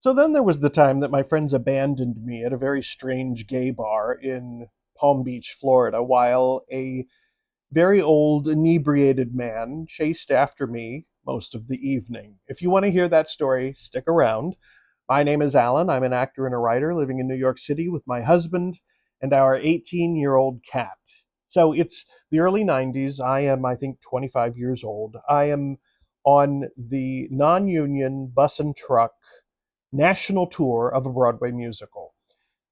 So then there was the time that my friends abandoned me at a very strange gay bar in Palm Beach, Florida, while a very old, inebriated man chased after me most of the evening. If you want to hear that story, stick around. My name is Alan. I'm an actor and a writer living in New York City with my husband and our 18-year-old cat. So it's the early 90s. I am, I think, 25 years old. I am on the non union bus and truck national tour of a Broadway musical.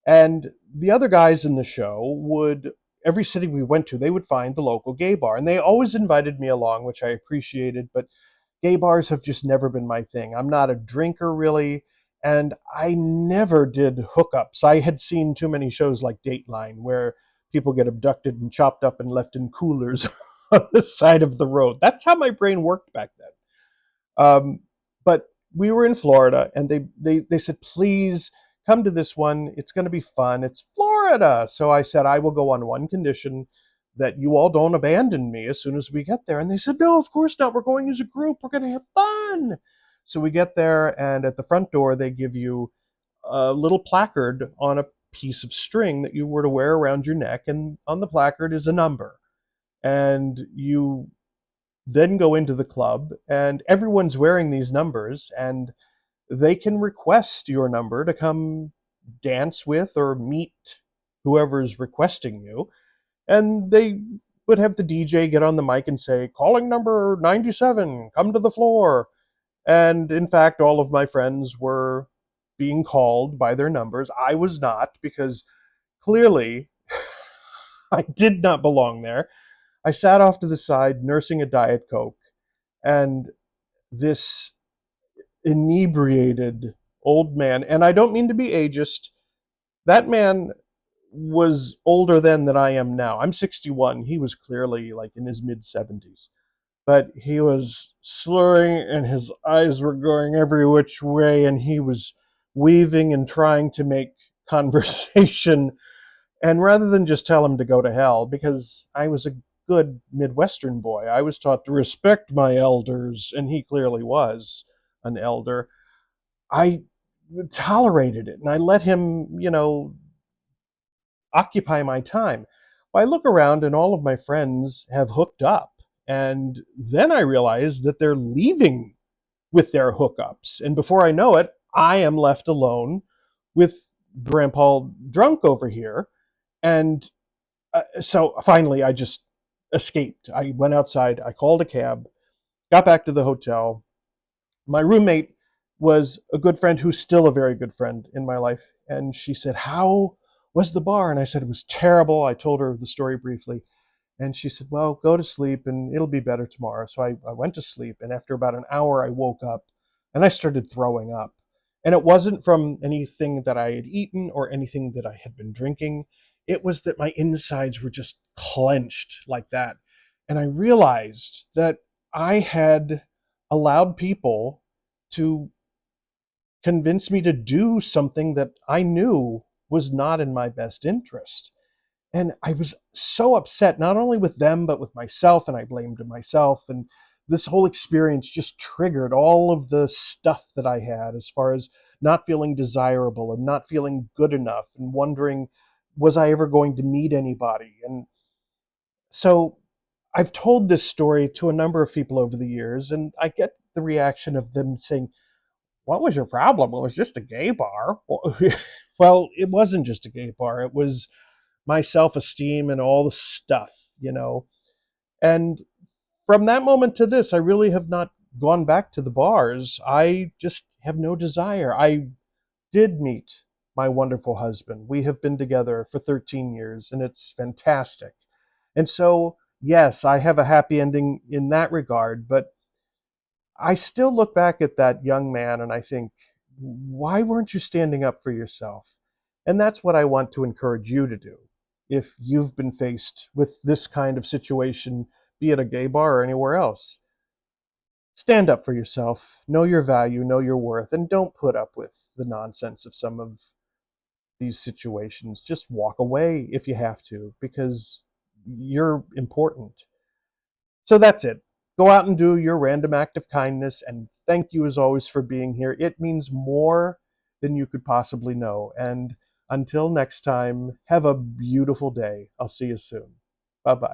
And the other guys in the show would, every city we went to, they would find the local gay bar. And they always invited me along, which I appreciated, but gay bars have just never been my thing. I'm not a drinker really, and I never did hookups. I had seen too many shows like Dateline where people get abducted and chopped up and left in coolers on the side of the road. That's how my brain worked back then. But we were in Florida, and they said, please come to this one. It's going to be fun. It's Florida. So I said, I will go on one condition, that you all don't abandon me as soon as we get there. And they said, no, of course not. We're going as a group. We're going to have fun. So we get there, and at the front door, they give you a little placard on a piece of string that you were to wear around your neck. And on the placard is a number. And you then go into the club, and everyone's wearing these numbers, and they can request your number to come dance with or meet whoever's requesting you. And they would have the DJ get on the mic and say, calling number 97, come to the floor. And in fact, all of my friends were being called by their numbers. I was not, because clearly I did not belong there. I sat off to the side nursing a Diet Coke, and this inebriated old man, and I don't mean to be ageist, that man was older then than I am now. I'm 61. He was clearly like in his mid 70s. But he was slurring, and his eyes were going every which way, and he was weaving and trying to make conversation. And rather than just tell him to go to hell, because I was a good Midwestern boy, I was taught to respect my elders, and he clearly was an elder. I tolerated it, and I let him, occupy my time. Well, I look around, and all of my friends have hooked up. And then I realize that they're leaving with their hookups. And before I know it, I am left alone with Grandpa drunk over here. And so finally, I just escaped. I went outside, I called a cab, got back to the hotel. My roommate was a good friend who's still a very good friend in my life. And she said, how was the bar? And I said, it was terrible. I told her the story briefly. And she said, well, go to sleep and it'll be better tomorrow. So I went to sleep. And after about an hour, I woke up and I started throwing up. And it wasn't from anything that I had eaten or anything that I had been drinking. It was that my insides were just clenched like that. And I realized that I had allowed people to convince me to do something that I knew was not in my best interest. And I was so upset, not only with them, but with myself, and I blamed myself. And this whole experience just triggered all of the stuff that I had as far as not feeling desirable and not feeling good enough and wondering, was I ever going to meet anybody? And so I've told this story to a number of people over the years, and I get the reaction of them saying, what was your problem? Well, it was just a gay bar. Well, it wasn't just a gay bar. It was my self-esteem and all the stuff. And from that moment to this, I really have not gone back to the bars. I just have no desire. I did meet my wonderful husband. We have been together for 13 years, and it's fantastic. And so, yes, I have a happy ending in that regard, but I still look back at that young man and I think, why weren't you standing up for yourself? And that's what I want to encourage you to do. If you've been faced with this kind of situation, be it a gay bar or anywhere else, stand up for yourself, know your value, know your worth, and don't put up with the nonsense of some of these situations. Just walk away if you have to, because you're important. So that's it. Go out and do your random act of kindness, and thank you as always for being here. It means more than you could possibly know. And until next time, have a beautiful day. I'll see you soon. Bye bye.